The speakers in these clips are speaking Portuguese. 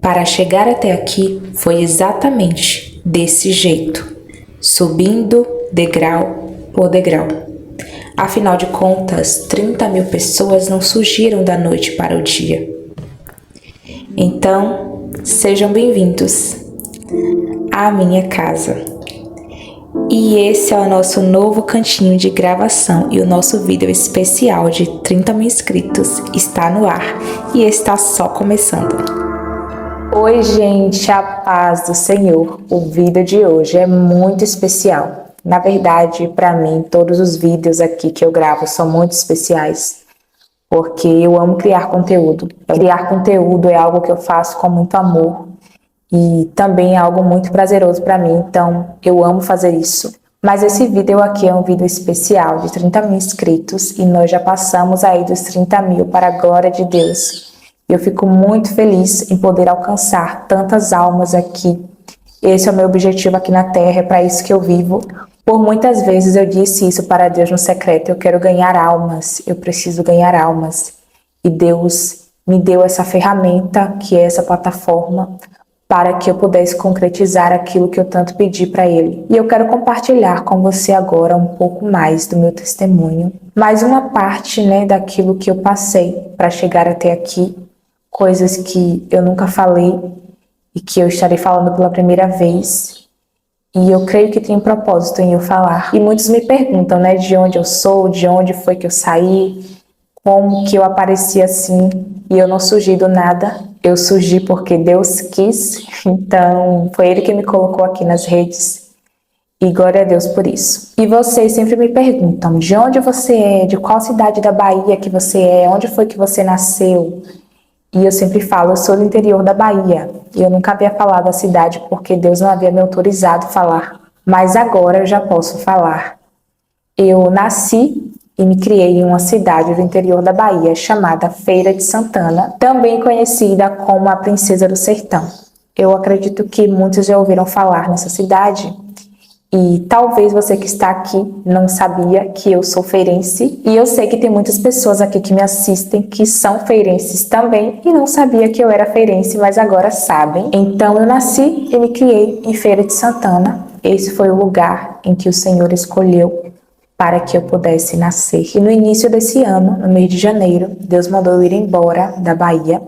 Para chegar até aqui foi exatamente desse jeito, subindo degrau por degrau. Afinal de contas, 30.000 pessoas não surgiram da noite para o dia. Então, sejam bem-vindos à minha casa. E esse é o nosso novo cantinho de gravação e o nosso vídeo especial de 30.000 inscritos está no ar e está só começando. Oi, gente, a paz do Senhor. O vídeo de hoje é muito especial. Na verdade, para mim, todos os vídeos aqui que eu gravo são muito especiais, porque eu amo criar conteúdo. Criar conteúdo é algo que eu faço com muito amor e também é algo muito prazeroso para mim, então eu amo fazer isso. Mas esse vídeo aqui é um vídeo especial de 30.000 inscritos e nós já passamos aí dos 30.000 para a glória de Deus. Eu fico muito feliz em poder alcançar tantas almas aqui. Esse é o meu objetivo aqui na Terra, é para isso que eu vivo. Por muitas vezes eu disse isso para Deus no secreto: eu quero ganhar almas, eu preciso ganhar almas. E Deus me deu essa ferramenta, que é essa plataforma, para que eu pudesse concretizar aquilo que eu tanto pedi para Ele. E eu quero compartilhar com você agora um pouco mais do meu testemunho, mais uma parte, daquilo que eu passei para chegar até aqui, coisas que eu nunca falei e que eu estarei falando pela primeira vez. E eu creio que tem um propósito em eu falar. E muitos me perguntam, de onde eu sou, de onde foi que eu saí, como que eu apareci assim, e eu não surgi do nada. Eu surgi porque Deus quis, então foi Ele que me colocou aqui nas redes, e glória a Deus por isso. E vocês sempre me perguntam, de onde você é, de qual cidade da Bahia que você é, onde foi que você nasceu? E eu sempre falo, eu sou do interior da Bahia, e eu nunca havia falado a cidade porque Deus não havia me autorizado a falar, mas agora eu já posso falar. Eu nasci e me criei em uma cidade do interior da Bahia chamada Feira de Santana, também conhecida como a Princesa do Sertão. Eu acredito que muitos já ouviram falar nessa cidade e talvez você que está aqui não sabia que eu sou feirense, e eu sei que tem muitas pessoas aqui que me assistem que são feirenses também e não sabia que eu era feirense, mas agora sabem. Então eu nasci e me criei em Feira de Santana. Esse foi o lugar em que o Senhor escolheu para que eu pudesse nascer. E no início desse ano, no mês de janeiro, Deus mandou eu ir embora da Bahia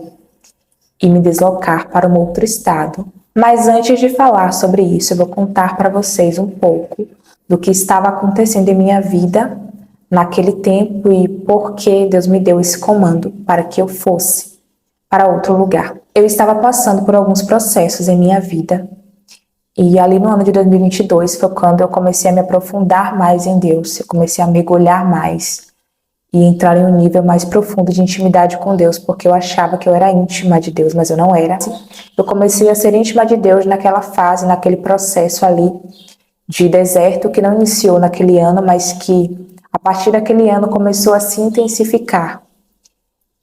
e me deslocar para um outro estado. Mas antes de falar sobre isso, eu vou contar para vocês um pouco do que estava acontecendo em minha vida naquele tempo e por que Deus me deu esse comando para que eu fosse para outro lugar. Eu estava passando por alguns processos em minha vida. E ali no ano de 2022 foi quando eu comecei a me aprofundar mais em Deus, eu comecei a mergulhar mais e entrar em um nível mais profundo de intimidade com Deus, porque eu achava que eu era íntima de Deus, mas eu não era. Eu comecei a ser íntima de Deus naquela fase, naquele processo ali de deserto que não iniciou naquele ano, mas que a partir daquele ano começou a se intensificar.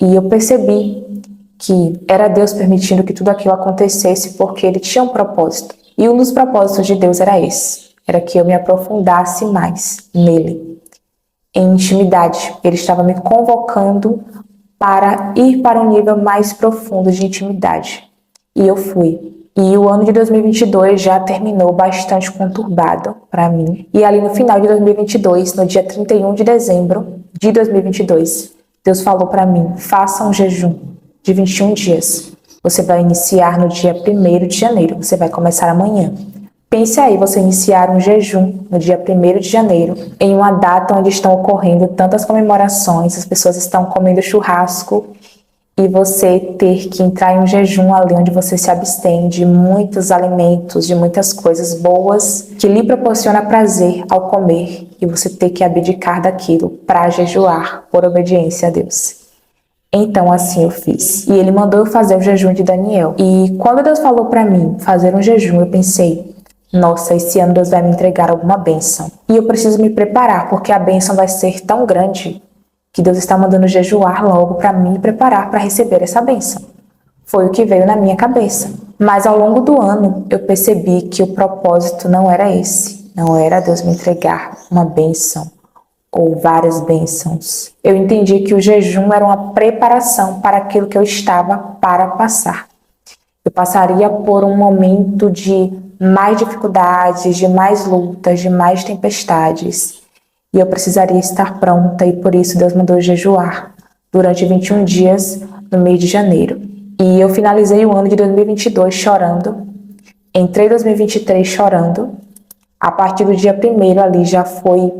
E eu percebi que era Deus permitindo que tudo aquilo acontecesse porque Ele tinha um propósito. E um dos propósitos de Deus era esse, era que eu me aprofundasse mais nele, em intimidade. Ele estava me convocando para ir para um nível mais profundo de intimidade. E eu fui. E o ano de 2022 já terminou bastante conturbado para mim. E ali no final de 2022, no dia 31 de dezembro de 2022, Deus falou para mim: faça um jejum de 21 dias. Você vai iniciar no dia 1º de janeiro, você vai começar amanhã. Pense aí, você iniciar um jejum no dia 1º de janeiro, em uma data onde estão ocorrendo tantas comemorações, as pessoas estão comendo churrasco, e você ter que entrar em um jejum ali onde você se abstém de muitos alimentos, de muitas coisas boas, que lhe proporciona prazer ao comer, e você ter que abdicar daquilo para jejuar por obediência a Deus. Então assim eu fiz. E Ele mandou eu fazer o jejum de Daniel. E quando Deus falou para mim fazer um jejum, eu pensei: nossa, esse ano Deus vai me entregar alguma bênção. E eu preciso me preparar, porque a bênção vai ser tão grande que Deus está mandando jejuar logo para me preparar para receber essa bênção. Foi o que veio na minha cabeça. Mas ao longo do ano eu percebi que o propósito não era esse. Não era Deus me entregar uma bênção ou várias bênçãos. Eu entendi que o jejum era uma preparação para aquilo que eu estava para passar. Eu passaria por um momento de mais dificuldades, de mais lutas, de mais tempestades. E eu precisaria estar pronta, e por isso Deus mandou jejuar durante 21 dias no mês de janeiro. E eu finalizei o ano de 2022 chorando. Entrei em 2023 chorando. A partir do dia 1º ali já foi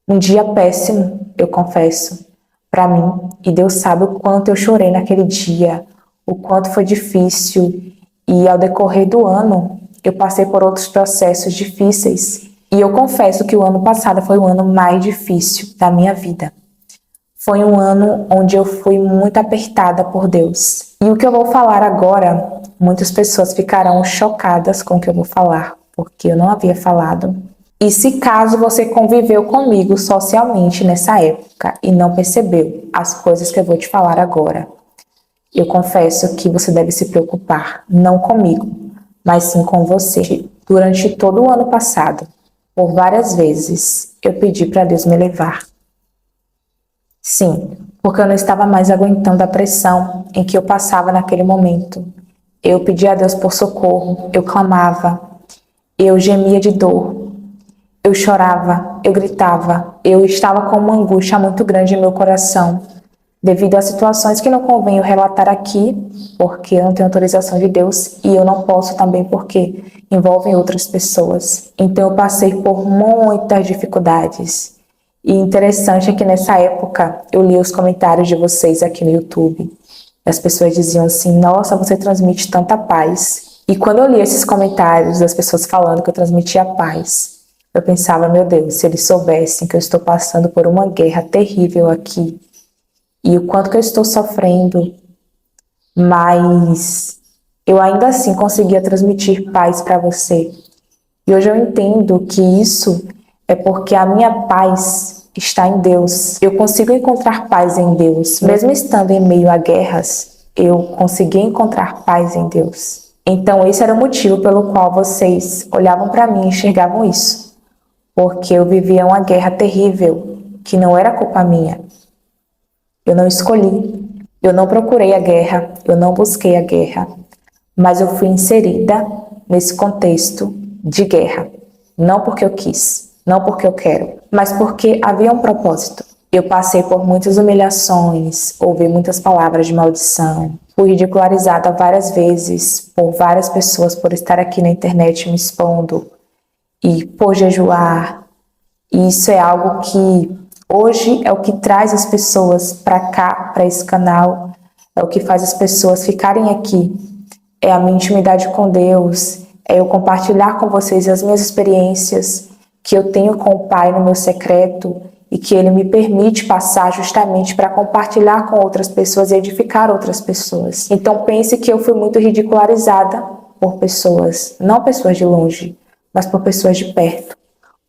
um dia péssimo, eu confesso, para mim. E Deus sabe o quanto eu chorei naquele dia, o quanto foi difícil. E ao decorrer do ano, eu passei por outros processos difíceis. E eu confesso que o ano passado foi o ano mais difícil da minha vida. Foi um ano onde eu fui muito apertada por Deus. E o que eu vou falar agora, muitas pessoas ficarão chocadas com o que eu vou falar, porque eu não havia falado. E se caso você conviveu comigo socialmente nessa época e não percebeu as coisas que eu vou te falar agora, eu confesso que você deve se preocupar, não comigo, mas sim com você. Durante todo o ano passado, por várias vezes, eu pedi para Deus me levar. Sim, porque eu não estava mais aguentando a pressão em que eu passava naquele momento. Eu pedia a Deus por socorro, eu clamava, eu gemia de dor, eu chorava, eu gritava, eu estava com uma angústia muito grande em meu coração, devido a situações que não convém eu relatar aqui, porque eu não tenho autorização de Deus, e eu não posso também porque envolvem outras pessoas. Então eu passei por muitas dificuldades. E interessante é que nessa época eu li os comentários de vocês aqui no YouTube. As pessoas diziam assim: nossa, você transmite tanta paz. E quando eu li esses comentários das pessoas falando que eu transmitia paz, eu pensava, meu Deus, se eles soubessem que eu estou passando por uma guerra terrível aqui, e o quanto que eu estou sofrendo, mas eu ainda assim conseguia transmitir paz para você. E hoje eu entendo que isso é porque a minha paz está em Deus. Eu consigo encontrar paz em Deus. Mesmo estando em meio a guerras, eu consegui encontrar paz em Deus. Então esse era o motivo pelo qual vocês olhavam para mim e enxergavam isso. Porque eu vivia uma guerra terrível, que não era culpa minha. Eu não escolhi, eu não procurei a guerra, eu não busquei a guerra, mas eu fui inserida nesse contexto de guerra. Não porque eu quis, não porque eu quero, mas porque havia um propósito. Eu passei por muitas humilhações, ouvi muitas palavras de maldição, fui ridicularizada várias vezes por várias pessoas por estar aqui na internet me expondo e por jejuar. E isso é algo que hoje é o que traz as pessoas para cá, para esse canal, é o que faz as pessoas ficarem aqui. É a minha intimidade com Deus, é eu compartilhar com vocês as minhas experiências que eu tenho com o Pai no meu secreto e que Ele me permite passar justamente para compartilhar com outras pessoas e edificar outras pessoas. Então pense que eu fui muito ridicularizada por pessoas, não pessoas de longe, mas por pessoas de perto,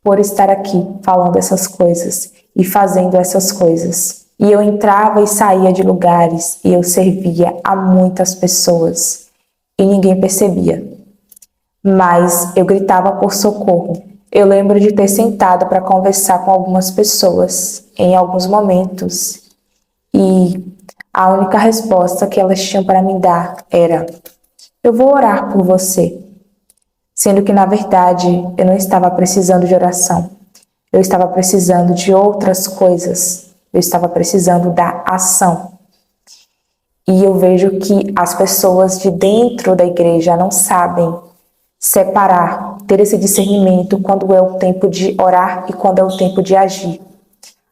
por estar aqui falando essas coisas e fazendo essas coisas. E eu entrava e saía de lugares e eu servia a muitas pessoas e ninguém percebia. Mas eu gritava por socorro. Eu lembro de ter sentado para conversar com algumas pessoas em alguns momentos e a única resposta que elas tinham para me dar era: eu vou orar por você. Sendo que, na verdade, eu não estava precisando de oração. Eu estava precisando de outras coisas. Eu estava precisando da ação. E eu vejo que as pessoas de dentro da igreja não sabem separar, ter esse discernimento quando é o tempo de orar e quando é o tempo de agir.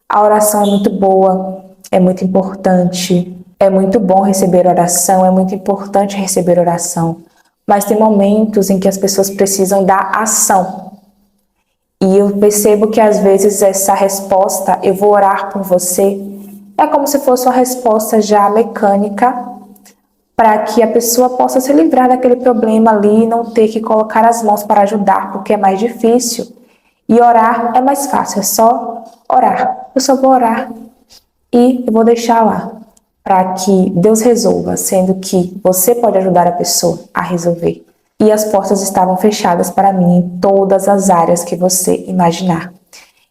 A oração é muito boa, é muito importante, é muito bom receber oração, é muito importante receber oração. Mas tem momentos em que as pessoas precisam da ação. E eu percebo que às vezes essa resposta, eu vou orar por você, é como se fosse uma resposta já mecânica para que a pessoa possa se livrar daquele problema ali e não ter que colocar as mãos para ajudar, porque é mais difícil. E orar é mais fácil, é só orar. Eu só vou orar e eu vou deixar lá para que Deus resolva, sendo que você pode ajudar a pessoa a resolver. E as portas estavam fechadas para mim em todas as áreas que você imaginar.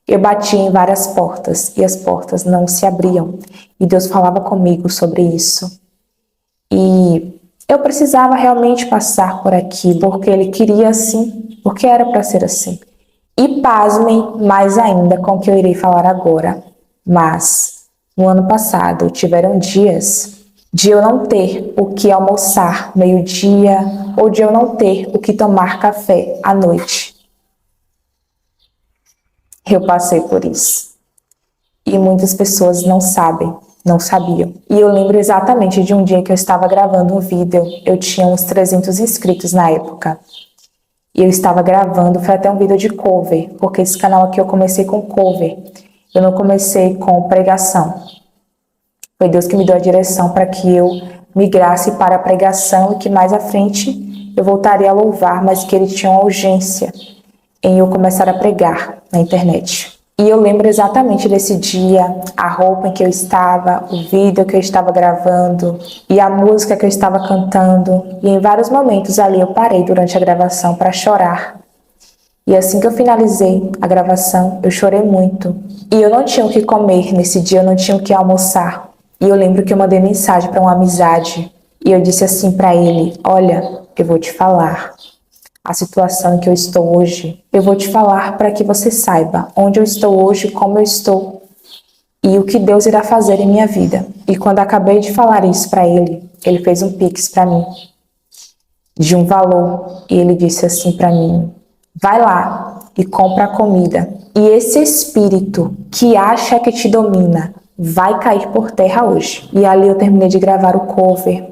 Eu bati em várias portas e as portas não se abriam. E Deus falava comigo sobre isso. E Eu precisava realmente passar por aqui, porque ele queria assim, porque era para ser assim. E pasmem mais ainda com o que eu irei falar agora. Mas, no ano passado, tiveram dias de eu não ter o que almoçar meio-dia ou de eu não ter o que tomar café à noite. Eu passei por isso. E muitas pessoas não sabem, não sabiam. E eu lembro exatamente de um dia que eu estava gravando um vídeo. Eu tinha uns 300 inscritos na época. E eu estava gravando, foi até um vídeo de cover, porque esse canal aqui eu comecei com cover. Eu não comecei com pregação. Foi Deus que me deu a direção para que eu migrasse para a pregação e que mais à frente eu voltaria a louvar, mas que ele tinha uma urgência em eu começar a pregar na internet. E eu lembro exatamente desse dia, a roupa em que eu estava, o vídeo que eu estava gravando e a música que eu estava cantando. E em vários momentos ali eu parei durante a gravação para chorar. E assim que eu finalizei a gravação, eu chorei muito. E eu não tinha o que comer nesse dia, eu não tinha o que almoçar. E eu lembro que eu mandei mensagem para uma amizade e eu disse assim para ele: olha, eu vou te falar a situação em que eu estou hoje. Eu vou te falar para que você saiba onde eu estou hoje, como eu estou e o que Deus irá fazer em minha vida. E quando acabei de falar isso para ele, ele fez um pix para mim de um valor e ele disse assim para mim: vai lá e compra a comida. E esse espírito que acha que te domina vai cair por terra hoje. E ali eu terminei de gravar o cover.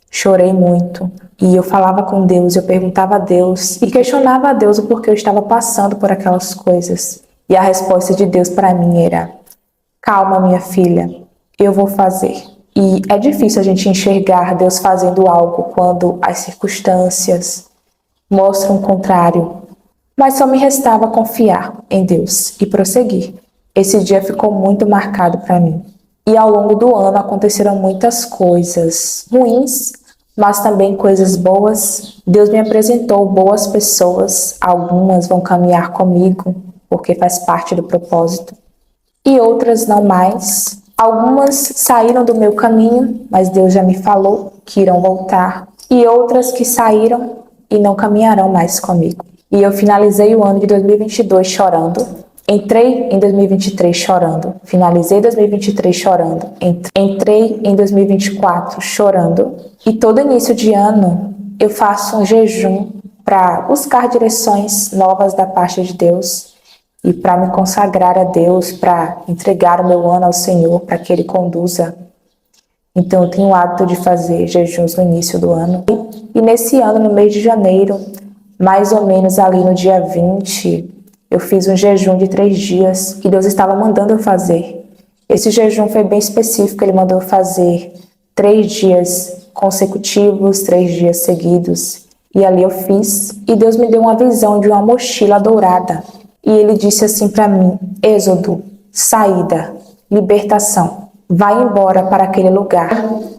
Chorei muito. E eu falava com Deus, eu perguntava a Deus e questionava a Deus o porquê eu estava passando por aquelas coisas. E a resposta de Deus para mim era: calma, minha filha, eu vou fazer. E é difícil a gente enxergar Deus fazendo algo quando as circunstâncias mostram o contrário. Mas só me restava confiar em Deus e prosseguir. Esse dia ficou muito marcado para mim. E ao longo do ano aconteceram muitas coisas ruins, mas também coisas boas. Deus me apresentou boas pessoas, algumas vão caminhar comigo, porque faz parte do propósito, e outras não mais. Algumas saíram do meu caminho, mas Deus já me falou que irão voltar, e outras que saíram e não caminharão mais comigo. E eu finalizei o ano de 2022 chorando. Entrei em 2023 chorando. Finalizei 2023 chorando. Entrei em 2024 chorando. E todo início de ano eu faço um jejum para buscar direções novas da parte de Deus e para me consagrar a Deus, para entregar o meu ano ao Senhor, para que Ele conduza. Então eu tenho o hábito de fazer jejuns no início do ano. E nesse ano, no mês de janeiro, mais ou menos ali no dia 20, eu fiz um jejum de 3 dias que Deus estava mandando eu fazer. Esse jejum foi bem específico, Ele mandou eu fazer 3 dias consecutivos, 3 dias seguidos. E ali eu fiz, e Deus me deu uma visão de uma mochila dourada. E Ele disse assim para mim: êxodo, saída, libertação. Vai embora para aquele lugar.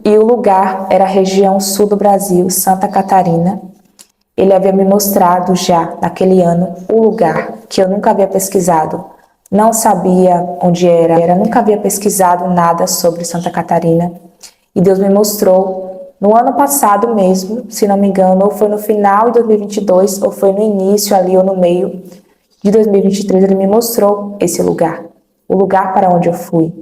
E o lugar era a região sul do Brasil, Santa Catarina. Ele havia me mostrado já naquele ano o lugar que eu nunca havia pesquisado. Não sabia onde era, nunca havia pesquisado nada sobre Santa Catarina. E Deus me mostrou no ano passado mesmo, se não me engano, ou foi no final de 2022, ou foi no início ali, ou no meio de 2023, Ele me mostrou esse lugar, o lugar para onde eu fui.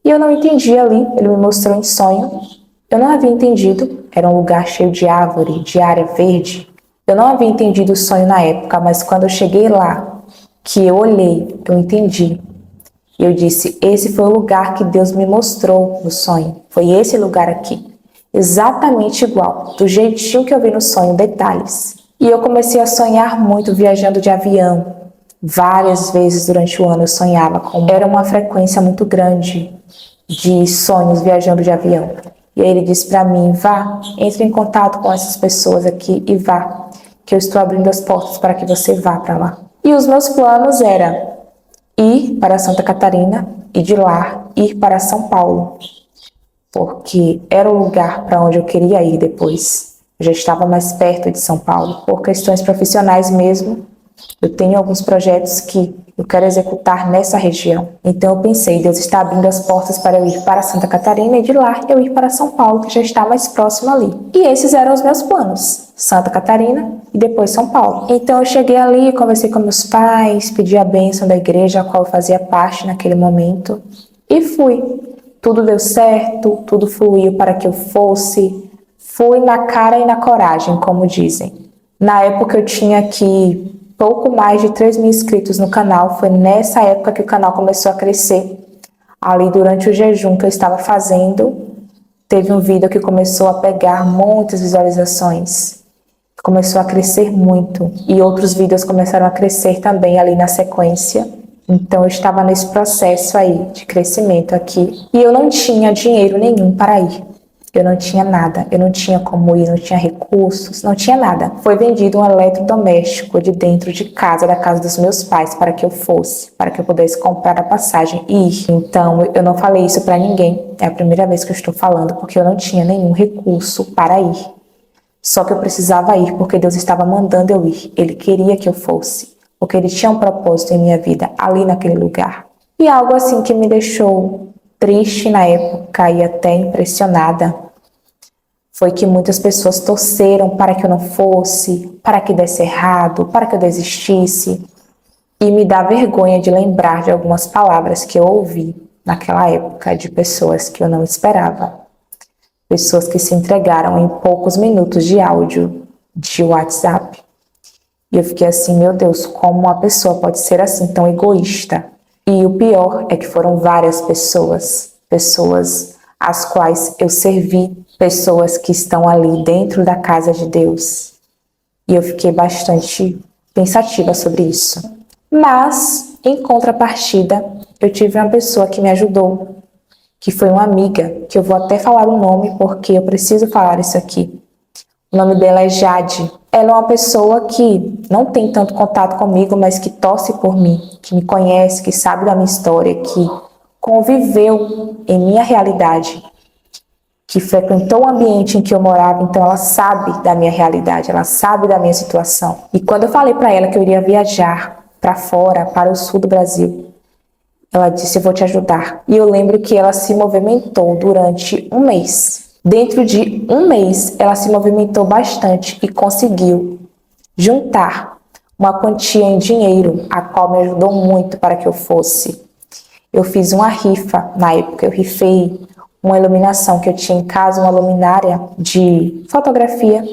E eu não entendi ali, Ele me mostrou em sonho. Eu não havia entendido, era um lugar cheio de árvore, de área verde. Eu não havia entendido o sonho na época, mas quando eu cheguei lá, que eu olhei, eu entendi. E eu disse: esse foi o lugar que Deus me mostrou no sonho. Foi esse lugar aqui. Exatamente igual, do jeitinho que eu vi no sonho, detalhes. E eu comecei a sonhar muito viajando de avião. Várias vezes durante o ano eu sonhava com... Era uma frequência muito grande de sonhos viajando de avião. E aí Ele disse para mim: vá, entre em contato com essas pessoas aqui e vá, que eu estou abrindo as portas para que você vá para lá. E os meus planos eram ir para Santa Catarina e de lá ir para São Paulo, porque era o lugar para onde eu queria ir depois. Eu já estava mais perto de São Paulo, por questões profissionais mesmo. Eu tenho alguns projetos que eu quero executar nessa região. Então eu pensei, Deus está abrindo as portas para eu ir para Santa Catarina e de lá eu ir para São Paulo, que já está mais próximo ali. E esses eram os meus planos, Santa Catarina e depois São Paulo. Então eu cheguei ali, conversei com meus pais, pedi a bênção da igreja a qual eu fazia parte naquele momento e fui. Tudo deu certo, tudo fluiu para que eu fosse. Fui na cara e na coragem, como dizem. Na época eu tinha aqui pouco mais de 3 mil inscritos no canal. Foi nessa época que o canal começou a crescer. Ali durante o jejum que eu estava fazendo, teve um vídeo que começou a pegar muitas visualizações. Começou a crescer muito. E outros vídeos começaram a crescer também ali na sequência. Então eu estava nesse processo aí de crescimento aqui. E eu não tinha dinheiro nenhum para ir. Eu não tinha nada, eu não tinha como ir, não tinha recursos, não tinha nada. Foi vendido um eletrodoméstico de dentro de casa, da casa dos meus pais, para que eu fosse, para que eu pudesse comprar a passagem e ir. Então, eu não falei isso para ninguém. É a primeira vez que eu estou falando, porque eu não tinha nenhum recurso para ir. Só que eu precisava ir, porque Deus estava mandando eu ir. Ele queria que eu fosse, porque Ele tinha um propósito em minha vida, ali naquele lugar. E algo assim que me deixou triste na época e até impressionada foi que muitas pessoas torceram para que eu não fosse, para que desse errado, para que eu desistisse. E me dá vergonha de lembrar de algumas palavras que eu ouvi naquela época de pessoas que eu não esperava. Pessoas que se entregaram em poucos minutos de áudio de WhatsApp. E eu fiquei assim, meu Deus, como uma pessoa pode ser assim tão egoísta? E o pior é que foram várias pessoas às quais eu servi, pessoas que estão ali dentro da casa de Deus. E eu fiquei bastante pensativa sobre isso. Mas, em contrapartida, eu tive uma pessoa que me ajudou, que foi uma amiga, que eu vou até falar o nome porque eu preciso falar isso aqui. O nome dela é Jade. Ela é uma pessoa que não tem tanto contato comigo, mas que torce por mim, que me conhece, que sabe da minha história, que conviveu em minha realidade, que frequentou o ambiente em que eu morava, então ela sabe da minha realidade, ela sabe da minha situação. E quando eu falei para ela que eu iria viajar para fora, para o sul do Brasil, ela disse, eu vou te ajudar. E eu lembro que ela se movimentou durante um mês. Dentro de um mês, ela se movimentou bastante e conseguiu juntar uma quantia em dinheiro, a qual me ajudou muito para que eu fosse. Eu fiz uma rifa, na época eu rifei uma iluminação que eu tinha em casa, uma luminária de fotografia.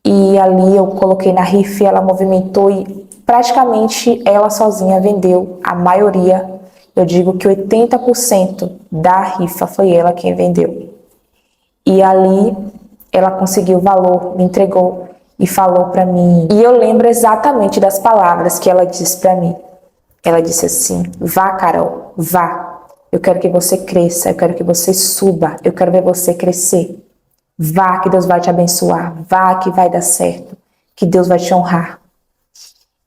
E ali eu coloquei na rifa e ela movimentou e praticamente ela sozinha vendeu a maioria. Eu digo que 80% da rifa foi ela quem vendeu. E ali ela conseguiu o valor, me entregou e falou para mim. E eu lembro exatamente das palavras que ela disse para mim. Ela disse assim, vá Carol, vá. Eu quero que você cresça, eu quero que você suba, eu quero ver você crescer. Vá que Deus vai te abençoar, vá que vai dar certo, que Deus vai te honrar.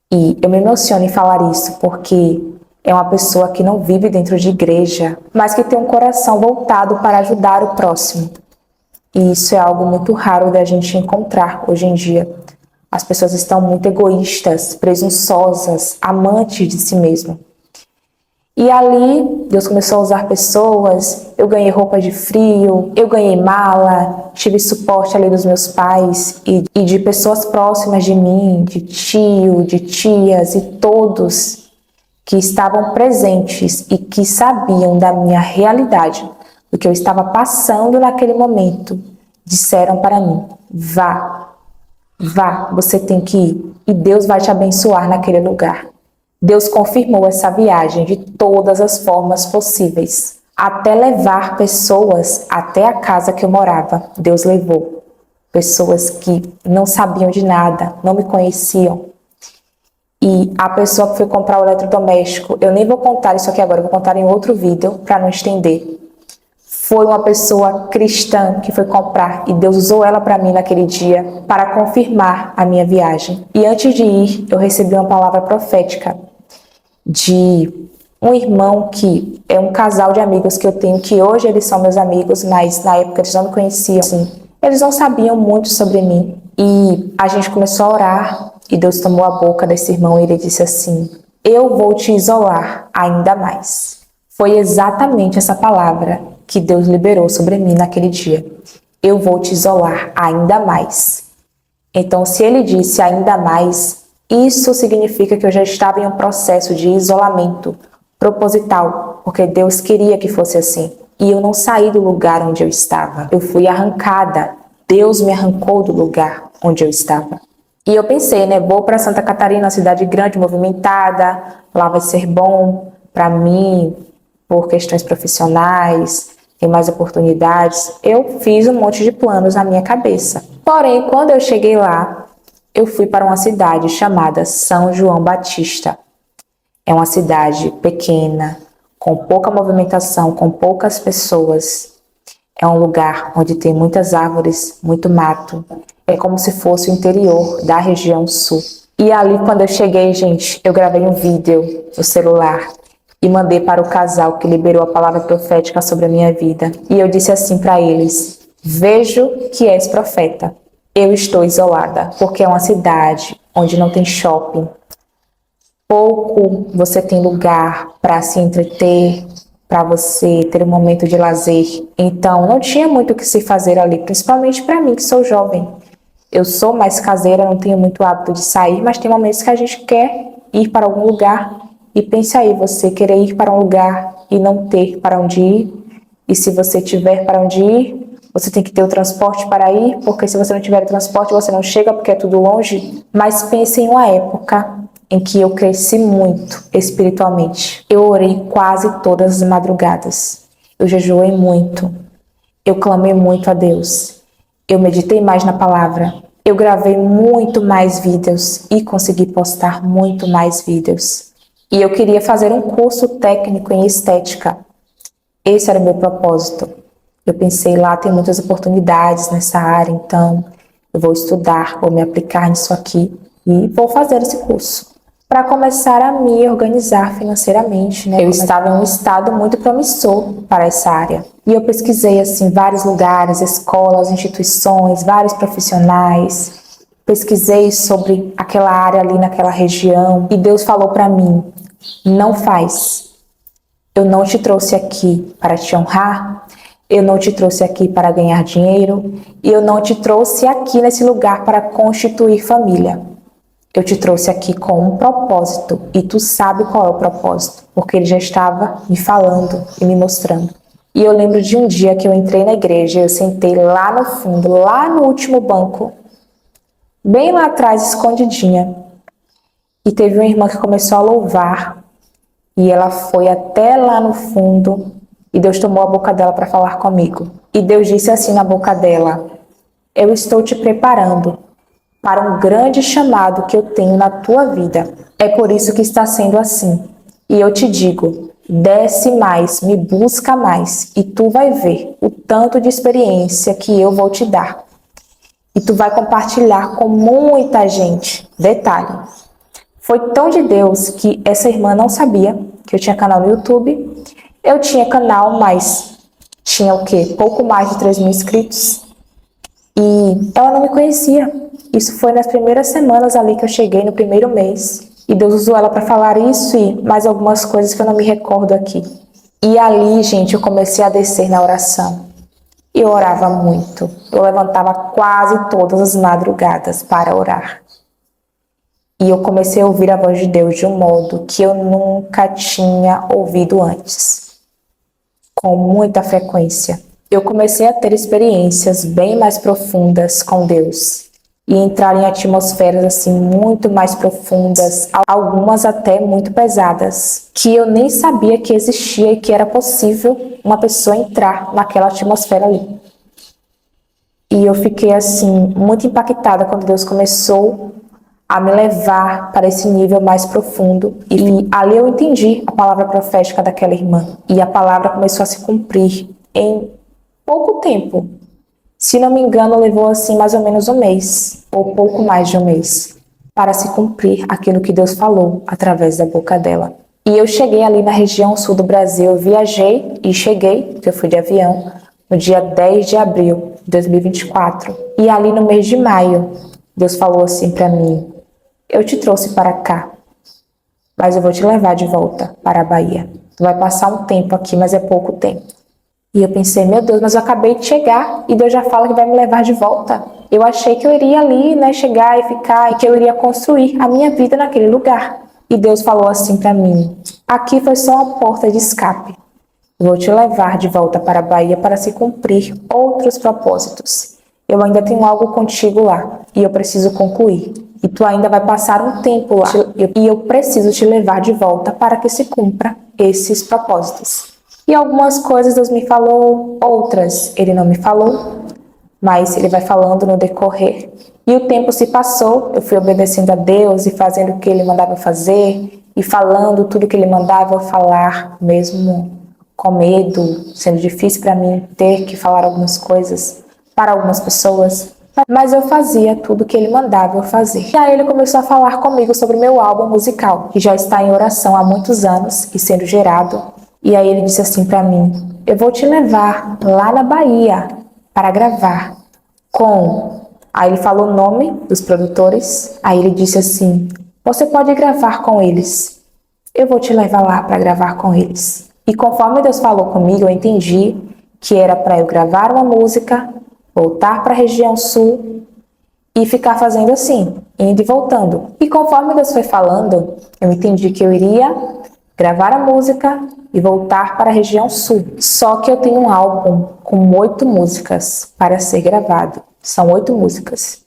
E eu me emociono em falar isso porque é uma pessoa que não vive dentro de igreja, mas que tem um coração voltado para ajudar o próximo. E isso é algo muito raro da gente encontrar hoje em dia. As pessoas estão muito egoístas, presunçosas, amantes de si mesmo. E ali, Deus começou a usar pessoas, eu ganhei roupa de frio, eu ganhei mala, tive suporte ali dos meus pais e de pessoas próximas de mim, de tio, de tias e todos que estavam presentes e que sabiam da minha realidade, do que eu estava passando naquele momento, disseram para mim, vá, você tem que ir e Deus vai te abençoar naquele lugar. Deus confirmou essa viagem de todas as formas possíveis, até levar pessoas até a casa que eu morava. Deus levou pessoas que não sabiam de nada, não me conheciam. E a pessoa que foi comprar o eletrodoméstico, eu nem vou contar isso aqui agora, eu vou contar em outro vídeo para não estender. Foi uma pessoa cristã que foi comprar e Deus usou ela para mim naquele dia para confirmar a minha viagem. E antes de ir, eu recebi uma palavra profética de um irmão que é um casal de amigos que eu tenho, que hoje eles são meus amigos, mas na época eles não me conheciam. Assim, eles não sabiam muito sobre mim. E a gente começou a orar e Deus tomou a boca desse irmão e ele disse assim: eu vou te isolar ainda mais. Foi exatamente essa palavra que Deus liberou sobre mim naquele dia. Eu vou te isolar ainda mais. Então, se ele disse ainda mais, isso significa que eu já estava em um processo de isolamento proposital, porque Deus queria que fosse assim. E eu não saí do lugar onde eu estava. Eu fui arrancada. Deus me arrancou do lugar onde eu estava. E eu pensei, né, vou para Santa Catarina, uma cidade grande, movimentada, lá vai ser bom para mim, por questões profissionais, tem mais oportunidades. Eu fiz um monte de planos na minha cabeça. Porém, quando eu cheguei lá, eu fui para uma cidade chamada São João Batista. É uma cidade pequena, com pouca movimentação, com poucas pessoas. É um lugar onde tem muitas árvores, muito mato. É como se fosse o interior da região sul. E ali, quando eu cheguei, gente, eu gravei um vídeo no celular e mandei para o casal que liberou a palavra profética sobre a minha vida. E eu disse assim para eles: vejo que és profeta. Eu estou isolada, porque é uma cidade onde não tem shopping. Pouco você tem lugar para se entreter, para você ter um momento de lazer. Então, não tinha muito o que se fazer ali, principalmente para mim, que sou jovem. Eu sou mais caseira, não tenho muito hábito de sair, mas tem momentos que a gente quer ir para algum lugar. E pense aí, você querer ir para um lugar e não ter para onde ir. E se você tiver para onde ir, você tem que ter o transporte para ir, porque se você não tiver o transporte, você não chega porque é tudo longe. Mas pense em uma época em que eu cresci muito espiritualmente. Eu orei quase todas as madrugadas. Eu jejuei muito. Eu clamei muito a Deus. Eu meditei mais na palavra. Eu gravei muito mais vídeos e consegui postar muito mais vídeos. E eu queria fazer um curso técnico em estética. Esse era o meu propósito. Eu pensei, lá tem muitas oportunidades nessa área, então eu vou estudar, vou me aplicar nisso aqui e vou fazer esse curso. Para começar a me organizar financeiramente, né? Eu estava em um estado muito promissor para essa área. E eu pesquisei, assim, vários lugares, escolas, instituições, vários profissionais. Pesquisei sobre aquela área ali naquela região. E Deus falou para mim: não faz. Eu não te trouxe aqui para te honrar. Eu não te trouxe aqui para ganhar dinheiro. E eu não te trouxe aqui nesse lugar para constituir família. Eu te trouxe aqui com um propósito, e tu sabe qual é o propósito, porque ele já estava me falando e me mostrando. E eu lembro de um dia que eu entrei na igreja, eu sentei lá no fundo, lá no último banco, bem lá atrás, escondidinha, e teve uma irmã que começou a louvar, e ela foi até lá no fundo, e Deus tomou a boca dela para falar comigo. E Deus disse assim na boca dela: eu estou te preparando para um grande chamado que eu tenho na tua vida. É por isso que está sendo assim. E eu te digo, desce mais, me busca mais, e tu vai ver o tanto de experiência que eu vou te dar. E tu vai compartilhar com muita gente. Detalhe, foi tão de Deus que essa irmã não sabia que eu tinha canal no YouTube. Eu tinha canal, mas tinha o quê? Pouco mais de 3.000 inscritos. E ela não me conhecia. Isso foi nas primeiras semanas ali que eu cheguei, no primeiro mês. E Deus usou ela para falar isso e mais algumas coisas que eu não me recordo aqui. E ali, gente, eu comecei a descer na oração. E eu orava muito. Eu levantava quase todas as madrugadas para orar. E eu comecei a ouvir a voz de Deus de um modo que eu nunca tinha ouvido antes. Com muita frequência. Eu comecei a ter experiências bem mais profundas com Deus. E entrar em atmosferas assim muito mais profundas, algumas até muito pesadas, que eu nem sabia que existia e que era possível uma pessoa entrar naquela atmosfera ali. E eu fiquei assim muito impactada quando Deus começou a me levar para esse nível mais profundo. E ali eu entendi a palavra profética daquela irmã. E a palavra começou a se cumprir em pouco tempo. Se não me engano, levou assim mais ou menos um mês, ou pouco mais de um mês, para se cumprir aquilo que Deus falou através da boca dela. E eu cheguei ali na região sul do Brasil, eu viajei e cheguei, porque eu fui de avião, no dia 10 de abril de 2024. E ali no mês de maio, Deus falou assim para mim: Eu te trouxe para cá, mas eu vou te levar de volta para a Bahia. Tu vai passar um tempo aqui, mas é pouco tempo. E eu pensei, meu Deus, mas eu acabei de chegar e Deus já fala que vai me levar de volta. Eu achei que eu iria ali, né, chegar e ficar e que eu iria construir a minha vida naquele lugar. E Deus falou assim para mim: aqui foi só uma porta de escape. Vou te levar de volta para a Bahia para se cumprir outros propósitos. Eu ainda tenho algo contigo lá e eu preciso concluir. E tu ainda vai passar um tempo lá e eu preciso te levar de volta para que se cumpra esses propósitos. E algumas coisas Deus me falou, outras Ele não me falou, mas Ele vai falando no decorrer. E o tempo se passou, eu fui obedecendo a Deus e fazendo o que Ele mandava fazer e falando tudo que Ele mandava eu falar, mesmo com medo, sendo difícil para mim ter que falar algumas coisas para algumas pessoas. Mas eu fazia tudo que Ele mandava eu fazer. E aí Ele começou a falar comigo sobre o meu álbum musical, que já está em oração há muitos anos e sendo gerado. E aí Ele disse assim para mim: eu vou te levar lá na Bahia para gravar com... Aí Ele falou o nome dos produtores. Aí Ele disse assim: você pode gravar com eles. Eu vou te levar lá para gravar com eles. E conforme Deus falou comigo, eu entendi que era para eu gravar uma música, voltar para a região sul e ficar fazendo assim, indo e voltando. E conforme Deus foi falando, eu entendi que eu iria gravar a música e voltar para a região sul. Só que eu tenho um álbum com 8 músicas para ser gravado. São 8 músicas.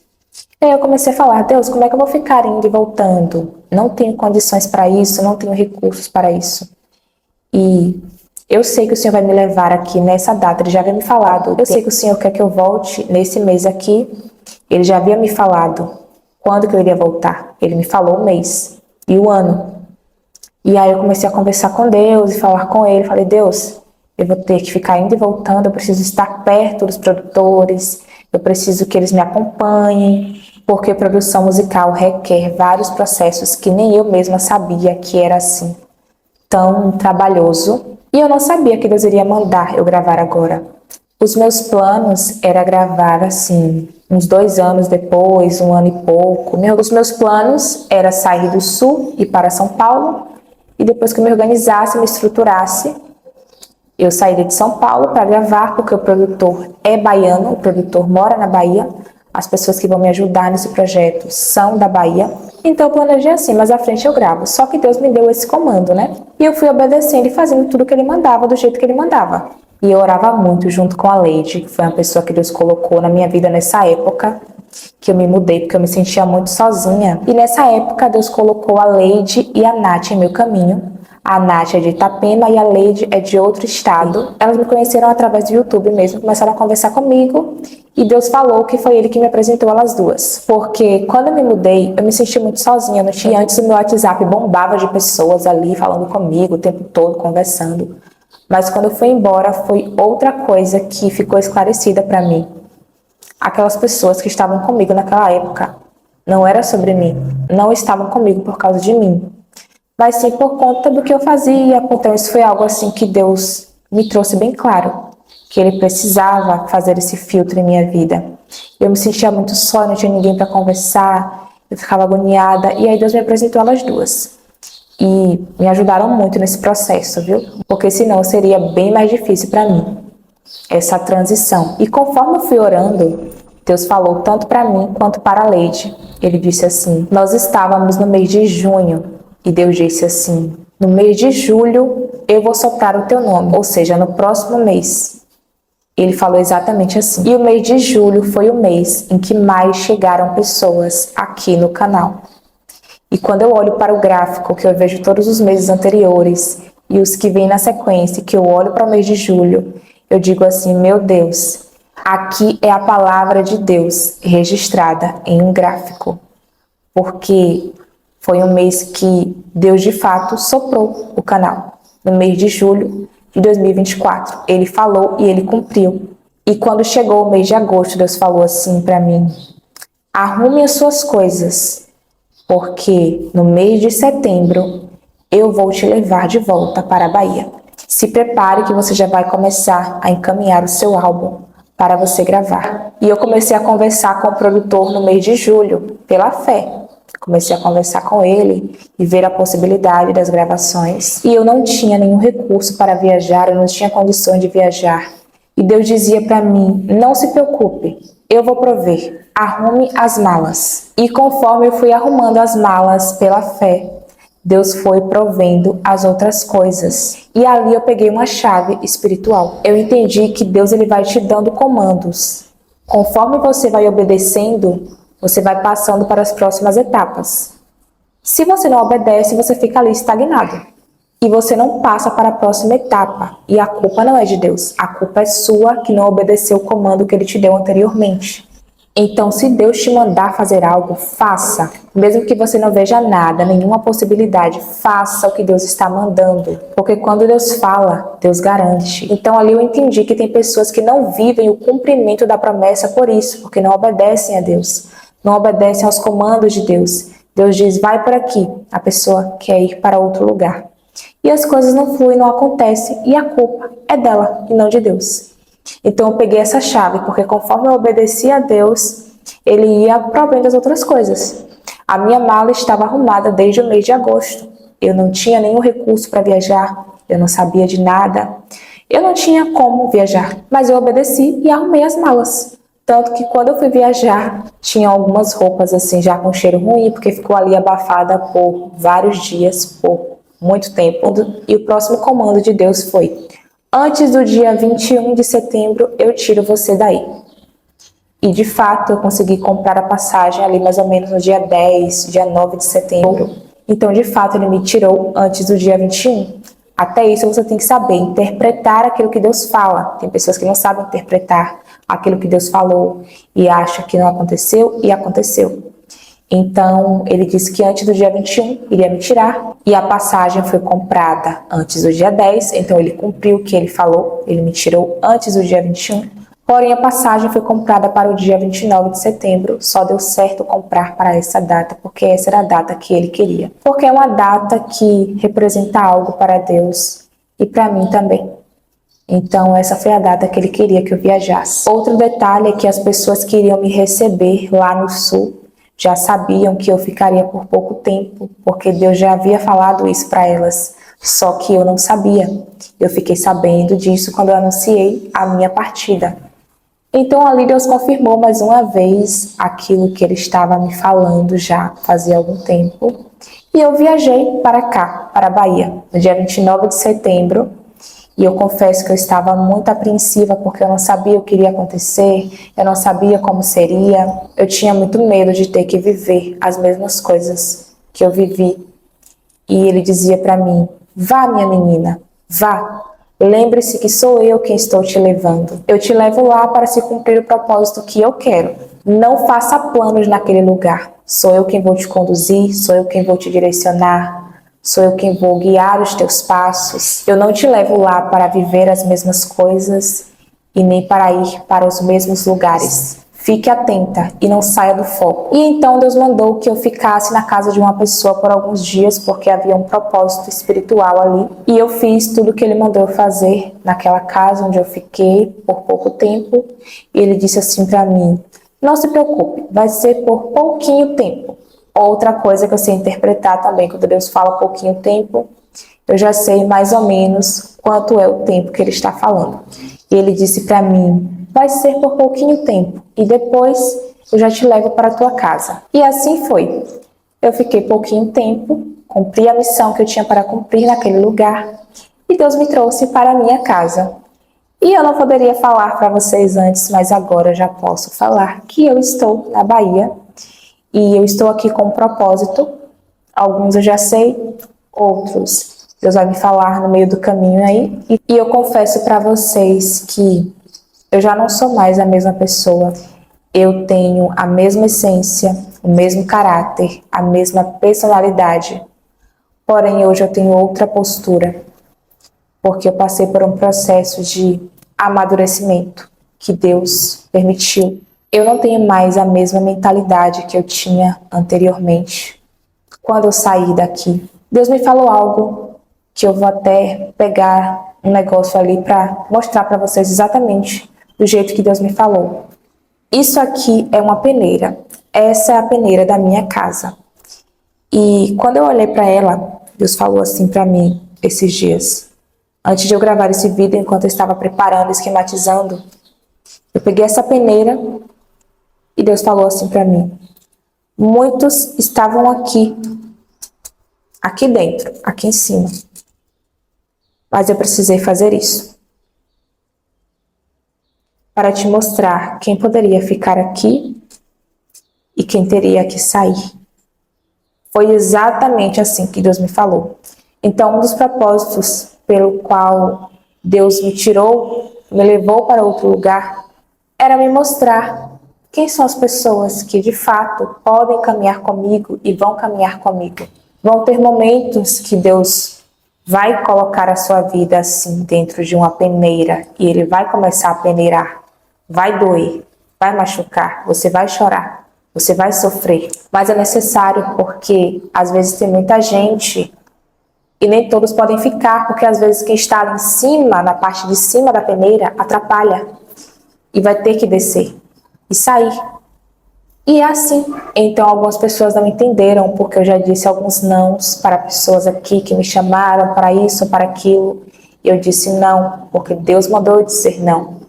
E aí eu comecei a falar: Deus, como é que eu vou ficar indo e voltando? Não tenho condições para isso, não tenho recursos para isso. E eu sei que o Senhor vai me levar aqui nessa data, Ele já havia me falado. Eu sei que o Senhor quer que eu volte nesse mês aqui. Ele já havia me falado quando que eu iria voltar. Ele me falou o mês e o ano. E aí eu comecei a conversar com Deus e falar com Ele. Falei: Deus, eu vou ter que ficar indo e voltando, eu preciso estar perto dos produtores, eu preciso que eles me acompanhem, porque produção musical requer vários processos que nem eu mesma sabia que era assim, tão trabalhoso. E eu não sabia que Deus iria mandar eu gravar agora. Os meus planos era gravar assim, uns 2 anos depois, 1 ano e pouco. Os meus planos era sair do sul e ir para São Paulo. E depois que eu me organizasse, me estruturasse, eu sairia de São Paulo para gravar, porque o produtor é baiano, o produtor mora na Bahia. As pessoas que vão me ajudar nesse projeto são da Bahia. Então eu planejei assim, mas à frente eu gravo. Só que Deus me deu esse comando, né? E eu fui obedecendo e fazendo tudo que Ele mandava, do jeito que Ele mandava. E eu orava muito junto com a Leide, que foi uma pessoa que Deus colocou na minha vida nessa época, que eu me mudei, porque eu me sentia muito sozinha. E nessa época Deus colocou a Leide e a Nath em meu caminho. A Nath é de Itapema e a Leide é de outro estado. Elas me conheceram através do YouTube mesmo, começaram a conversar comigo e Deus falou que foi Ele que me apresentou elas duas. Porque quando eu me mudei, eu me senti muito sozinha. Eu não tinha... Antes o meu WhatsApp bombava de pessoas ali falando comigo o tempo todo, conversando. Mas quando eu fui embora, foi outra coisa que ficou esclarecida para mim. Aquelas pessoas que estavam comigo naquela época não era sobre mim, não estavam comigo por causa de mim, mas sim por conta do que eu fazia. Então isso foi algo assim que Deus me trouxe bem claro, que Ele precisava fazer esse filtro em minha vida. Eu me sentia muito só, não tinha ninguém para conversar, eu ficava agoniada, e aí Deus me apresentou elas duas. E me ajudaram muito nesse processo, viu? Porque senão seria bem mais difícil para mim, essa transição. E conforme eu fui orando, Deus falou tanto para mim quanto para a Leide. Ele disse assim: nós estávamos no mês de junho, e Deus disse assim: no mês de julho eu vou soprar o teu nome, ou seja, no próximo mês. Ele falou exatamente assim. E o mês de julho foi o mês em que mais chegaram pessoas aqui no canal. E quando eu olho para o gráfico, que eu vejo todos os meses anteriores e os que vêm na sequência, que eu olho para o mês de julho, eu digo assim: meu Deus, aqui é a palavra de Deus registrada em um gráfico. Porque foi um mês que Deus de fato soprou o canal. No mês de julho de 2024. Ele falou e Ele cumpriu. E quando chegou o mês de agosto, Deus falou assim para mim: arrume as suas coisas, porque no mês de setembro eu vou te levar de volta para a Bahia. Se prepare que você já vai começar a encaminhar o seu álbum para você gravar. E eu comecei a conversar com o produtor no mês de julho, pela fé. Comecei a conversar com ele e ver a possibilidade das gravações. E eu não tinha nenhum recurso para viajar, eu não tinha condições de viajar. E Deus dizia para mim: não se preocupe, eu vou prover. Arrume as malas. E conforme eu fui arrumando as malas pela fé, Deus foi provendo as outras coisas. E ali eu peguei uma chave espiritual. Eu entendi que Deus ele vai te dando comandos. Conforme você vai obedecendo, você vai passando para as próximas etapas. Se você não obedece, você fica ali estagnado. E você não passa para a próxima etapa. E a culpa não é de Deus. A culpa é sua que não obedeceu o comando que ele te deu anteriormente. Então, se Deus te mandar fazer algo, faça. Mesmo que você não veja nada, nenhuma possibilidade, faça o que Deus está mandando. Porque quando Deus fala, Deus garante. Então, ali eu entendi que tem pessoas que não vivem o cumprimento da promessa por isso, porque não obedecem a Deus, não obedecem aos comandos de Deus. Deus diz, vai por aqui. A pessoa quer ir para outro lugar. E as coisas não fluem, não acontecem. E a culpa é dela e não de Deus. Então eu peguei essa chave, porque conforme eu obedecia a Deus, ele ia provendo as outras coisas. A minha mala estava arrumada desde o mês de agosto. Eu não tinha nenhum recurso para viajar, eu não sabia de nada. Eu não tinha como viajar, mas eu obedeci e arrumei as malas. Tanto que quando eu fui viajar, tinha algumas roupas assim já com cheiro ruim, porque ficou ali abafada por vários dias, por muito tempo. E o próximo comando de Deus foi: antes do dia 21 de setembro, eu tiro você daí. E de fato, eu consegui comprar a passagem ali mais ou menos no dia 10, dia 9 de setembro. Então, de fato, ele me tirou antes do dia 21. Até isso, você tem que saber interpretar aquilo que Deus fala. Tem pessoas que não sabem interpretar aquilo que Deus falou e acham que não aconteceu e aconteceu. Então, ele disse que antes do dia 21 iria me tirar e a passagem foi comprada antes do dia 10, então ele cumpriu o que ele falou, ele me tirou antes do dia 21. Porém, a passagem foi comprada para o dia 29 de setembro, só deu certo comprar para essa data, porque essa era a data que ele queria. Porque é uma data que representa algo para Deus e para mim também. Então, essa foi a data que ele queria que eu viajasse. Outro detalhe é que as pessoas que iriam me receber lá no sul já sabiam que eu ficaria por pouco tempo, porque Deus já havia falado isso para elas, só que eu não sabia. Eu fiquei sabendo disso quando eu anunciei a minha partida. Então ali Deus confirmou mais uma vez aquilo que ele estava me falando já fazia algum tempo. E eu viajei para cá, para a Bahia, no dia 29 de setembro. E eu confesso que eu estava muito apreensiva porque eu não sabia o que iria acontecer, eu não sabia como seria. Eu tinha muito medo de ter que viver as mesmas coisas que eu vivi. E ele dizia para mim, vá minha menina, vá. Lembre-se que sou eu quem estou te levando. Eu te levo lá para se cumprir o propósito que eu quero. Não faça planos naquele lugar. Sou eu quem vou te conduzir, sou eu quem vou te direcionar. Sou eu quem vou guiar os teus passos. Eu não te levo lá para viver as mesmas coisas e nem para ir para os mesmos lugares. Fique atenta e não saia do foco. E então Deus mandou que eu ficasse na casa de uma pessoa por alguns dias, porque havia um propósito espiritual ali. E eu fiz tudo o que ele mandou fazer naquela casa onde eu fiquei por pouco tempo. E ele disse assim para mim, não se preocupe, vai ser por pouquinho tempo. Outra coisa que eu sei interpretar também, quando Deus fala pouquinho tempo, eu já sei mais ou menos quanto é o tempo que ele está falando. E ele disse para mim, vai ser por pouquinho tempo e depois eu já te levo para a tua casa. E assim foi. Eu fiquei pouquinho tempo, cumpri a missão que eu tinha para cumprir naquele lugar e Deus me trouxe para a minha casa. E eu não poderia falar para vocês antes, mas agora eu já posso falar que eu estou na Bahia. E eu estou aqui com um propósito, alguns eu já sei, outros Deus vai me falar no meio do caminho aí. E eu confesso para vocês que eu já não sou mais a mesma pessoa. Eu tenho a mesma essência, o mesmo caráter, a mesma personalidade. Porém, hoje eu tenho outra postura, porque eu passei por um processo de amadurecimento que Deus permitiu. Eu não tenho mais a mesma mentalidade que eu tinha anteriormente. Quando eu saí daqui, Deus me falou algo que eu vou até pegar um negócio ali para mostrar para vocês exatamente do jeito que Deus me falou. Isso aqui é uma peneira. Essa é a peneira da minha casa. E quando eu olhei para ela, Deus falou assim para mim esses dias. Antes de eu gravar esse vídeo, enquanto eu estava preparando, esquematizando, eu peguei essa peneira e Deus falou assim para mim: muitos estavam aqui dentro, aqui em cima. Mas eu precisei fazer isso para te mostrar quem poderia ficar aqui e quem teria que sair. Foi exatamente assim que Deus me falou. Então, um dos propósitos pelo qual Deus me tirou, me levou para outro lugar, era me mostrar quem são as pessoas que, de fato, podem caminhar comigo e vão caminhar comigo. Vão ter momentos que Deus vai colocar a sua vida assim dentro de uma peneira e Ele vai começar a peneirar. Vai doer, vai machucar, você vai chorar, você vai sofrer. Mas é necessário porque às vezes tem muita gente e nem todos podem ficar, porque às vezes quem está lá em cima, na parte de cima da peneira, atrapalha e vai ter que descer e sair. E é assim. Então algumas pessoas não entenderam, porque eu já disse alguns nãos para pessoas aqui que me chamaram para isso, para aquilo. E eu disse não, porque Deus mandou eu dizer não.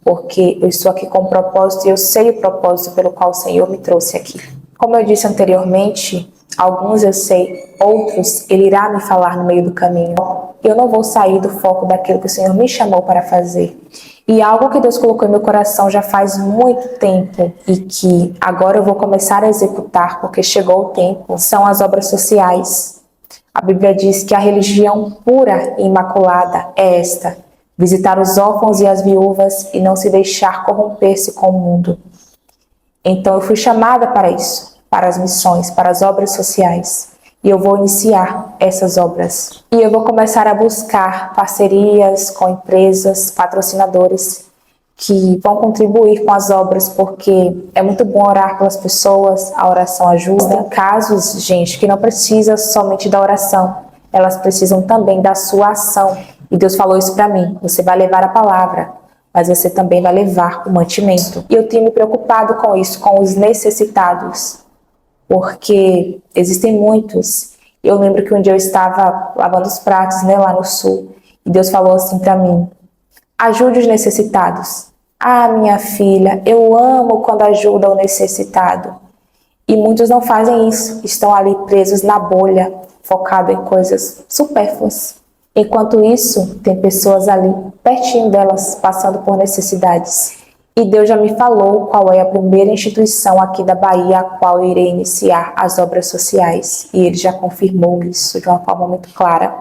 Porque eu estou aqui com um propósito e eu sei o propósito pelo qual o Senhor me trouxe aqui. Como eu disse anteriormente, alguns eu sei, outros Ele irá me falar no meio do caminho. Eu não vou sair do foco daquilo que o Senhor me chamou para fazer. E algo que Deus colocou em meu coração já faz muito tempo e que agora eu vou começar a executar porque chegou o tempo, são as obras sociais. A Bíblia diz que a religião pura e imaculada é esta: visitar os órfãos e as viúvas e não se deixar corromper-se com o mundo. Então eu fui chamada para isso, para as missões, para as obras sociais. E eu vou iniciar essas obras. E eu vou começar a buscar parcerias com empresas, patrocinadores que vão contribuir com as obras, porque é muito bom orar pelas pessoas, a oração ajuda. Tem casos, gente, que não precisa somente da oração, elas precisam também da sua ação. E Deus falou isso para mim: você vai levar a palavra, mas você também vai levar o mantimento. E eu tenho me preocupado com isso, com os necessitados, porque existem muitos. Eu lembro que um dia eu estava lavando os pratos, lá no sul, e Deus falou assim para mim: ajude os necessitados. Ah, minha filha, eu amo quando ajuda o necessitado. E muitos não fazem isso, estão ali presos na bolha, focado em coisas supérfluas. Enquanto isso, tem pessoas ali, pertinho delas, passando por necessidades. E Deus já me falou qual é a primeira instituição aqui da Bahia a qual eu irei iniciar as obras sociais. E Ele já confirmou isso de uma forma muito clara.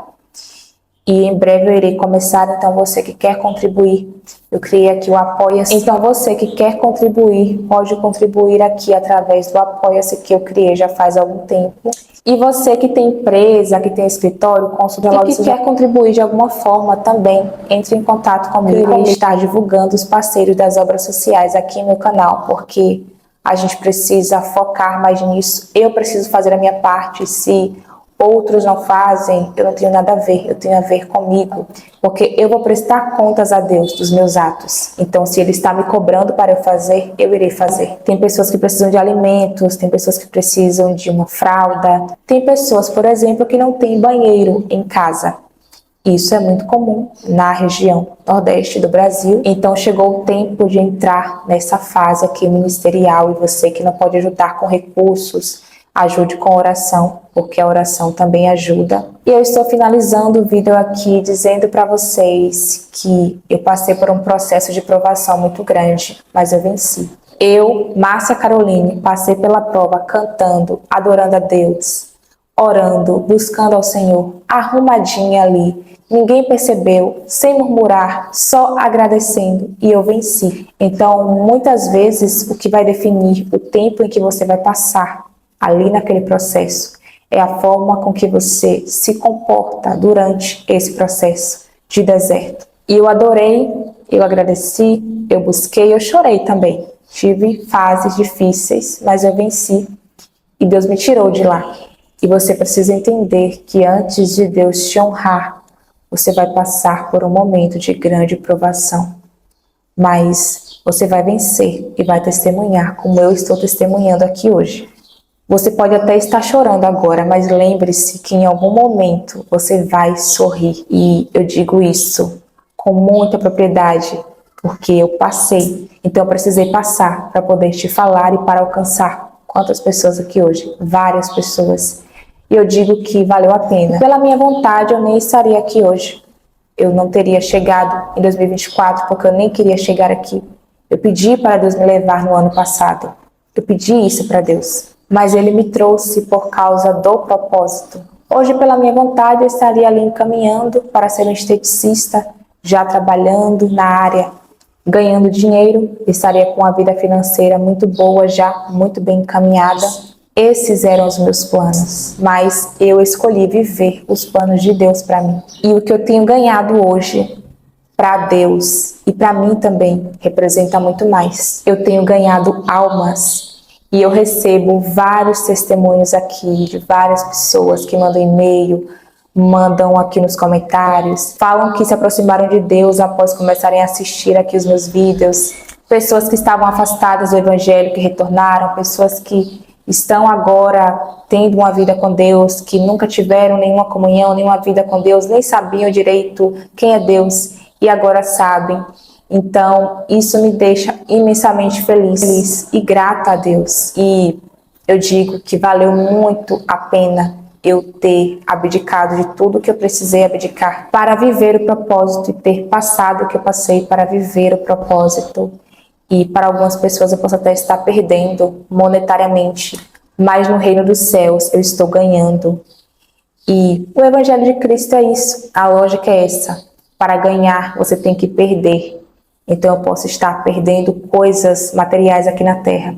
E em breve eu irei começar. Então você que quer contribuir, eu criei aqui o Apoia-se. Então você que quer contribuir, pode contribuir aqui através do Apoia-se que eu criei já faz algum tempo. E você que tem empresa, que tem escritório, consultor, e que quer contribuir de alguma forma também, entre em contato comigo. Eu irei estar divulgando os parceiros das obras sociais aqui no meu canal, porque a gente precisa focar mais nisso. Eu preciso fazer a minha parte. Se outros não fazem, eu não tenho nada a ver, eu tenho a ver comigo, porque eu vou prestar contas a Deus dos meus atos. Então, se Ele está me cobrando para eu fazer, eu irei fazer. Tem pessoas que precisam de alimentos, tem pessoas que precisam de uma fralda, tem pessoas, por exemplo, que não têm banheiro em casa. Isso é muito comum na região nordeste do Brasil. Então chegou o tempo de entrar nessa fase aqui ministerial, e você que não pode ajudar com recursos, ajude com oração, porque a oração também ajuda. E eu estou finalizando o vídeo aqui dizendo para vocês que eu passei por um processo de provação muito grande, mas eu venci. Eu, Márcia Caroline, passei pela prova cantando, adorando a Deus, orando, buscando ao Senhor, arrumadinha ali. Ninguém percebeu, sem murmurar, só agradecendo, e eu venci. Então, muitas vezes, o que vai definir o tempo em que você vai passar ali naquele processo é a forma com que você se comporta durante esse processo de deserto. E eu adorei, eu agradeci, eu busquei, eu chorei também. Tive fases difíceis, mas eu venci e Deus me tirou de lá. E você precisa entender que antes de Deus te honrar, você vai passar por um momento de grande provação. Mas você vai vencer e vai testemunhar como eu estou testemunhando aqui hoje. Você pode até estar chorando agora, mas lembre-se que em algum momento você vai sorrir. E eu digo isso com muita propriedade, porque eu passei. Então eu precisei passar para poder te falar e para alcançar quantas pessoas aqui hoje? Várias pessoas. E eu digo que valeu a pena. Pela minha vontade, eu nem estaria aqui hoje. Eu não teria chegado em 2024, porque eu nem queria chegar aqui. Eu pedi para Deus me levar no ano passado. Eu pedi isso para Deus. Mas Ele me trouxe por causa do propósito. Hoje, pela minha vontade, eu estaria ali encaminhando para ser um esteticista, já trabalhando na área, ganhando dinheiro, estaria com a vida financeira muito boa já, muito bem encaminhada. Esses eram os meus planos, mas eu escolhi viver os planos de Deus para mim. E o que eu tenho ganhado hoje para Deus e para mim também representa muito mais. Eu tenho ganhado almas e eu recebo vários testemunhos aqui de várias pessoas que mandam e-mail, mandam aqui nos comentários, falam que se aproximaram de Deus após começarem a assistir aqui os meus vídeos, pessoas que estavam afastadas do Evangelho que retornaram, pessoas que estão agora tendo uma vida com Deus, que nunca tiveram nenhuma comunhão, nenhuma vida com Deus, nem sabiam direito quem é Deus e agora sabem. Então, isso me deixa imensamente feliz e grata a Deus. E eu digo que valeu muito a pena eu ter abdicado de tudo que eu precisei abdicar para viver o propósito e ter passado o que eu passei para viver o propósito. E para algumas pessoas eu posso até estar perdendo monetariamente, mas no reino dos céus eu estou ganhando. E o Evangelho de Cristo é isso, a lógica é essa. Para ganhar você tem que perder. Então eu posso estar perdendo coisas materiais aqui na terra,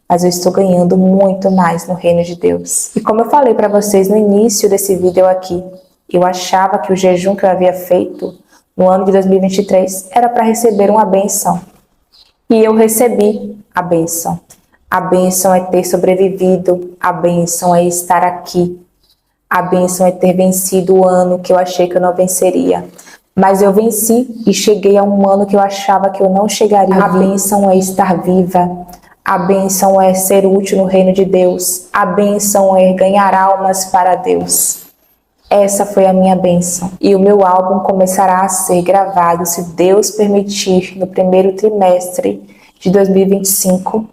mas eu estou ganhando muito mais no reino de Deus. E como eu falei para vocês no início desse vídeo aqui, eu achava que o jejum que eu havia feito no ano de 2023 era para receber uma bênção. E eu recebi a bênção. A bênção é ter sobrevivido, a bênção é estar aqui. A bênção é ter vencido o ano que eu achei que eu não venceria. Mas eu venci e cheguei a um ano que eu achava que eu não chegaria. A bênção é estar viva. A bênção é ser útil no reino de Deus. A bênção é ganhar almas para Deus. Essa foi a minha bênção. E o meu álbum começará a ser gravado, se Deus permitir, no primeiro trimestre de 2025.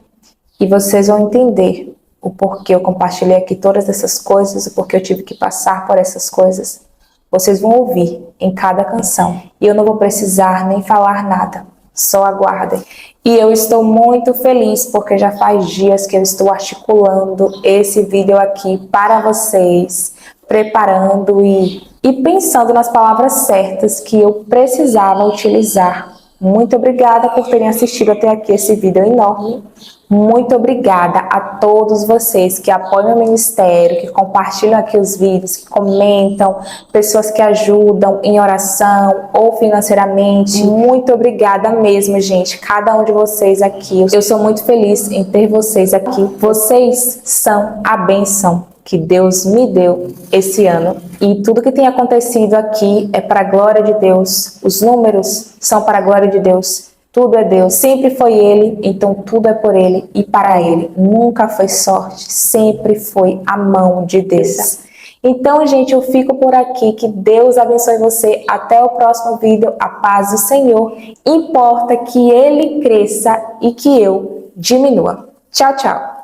E vocês vão entender o porquê eu compartilhei aqui todas essas coisas, o porquê eu tive que passar por essas coisas. Vocês vão ouvir em cada canção. E eu não vou precisar nem falar nada. Só aguardem. E eu estou muito feliz porque já faz dias que eu estou articulando esse vídeo aqui para vocês, preparando e pensando nas palavras certas que eu precisava utilizar. Muito obrigada por terem assistido até aqui esse vídeo enorme. Muito obrigada a todos vocês que apoiam o ministério, que compartilham aqui os vídeos, que comentam, pessoas que ajudam em oração ou financeiramente. Muito obrigada mesmo, gente, cada um de vocês aqui. Eu sou muito feliz em ter vocês aqui. Vocês são a bênção que Deus me deu esse ano. E tudo que tem acontecido aqui é para a glória de Deus. Os números são para a glória de Deus. Tudo é Deus. Sempre foi Ele, então tudo é por Ele e para Ele. Nunca foi sorte, sempre foi a mão de Deus. Então, gente, eu fico por aqui. Que Deus abençoe você. Até o próximo vídeo. A paz do Senhor. Importa que Ele cresça e que eu diminua. Tchau, tchau.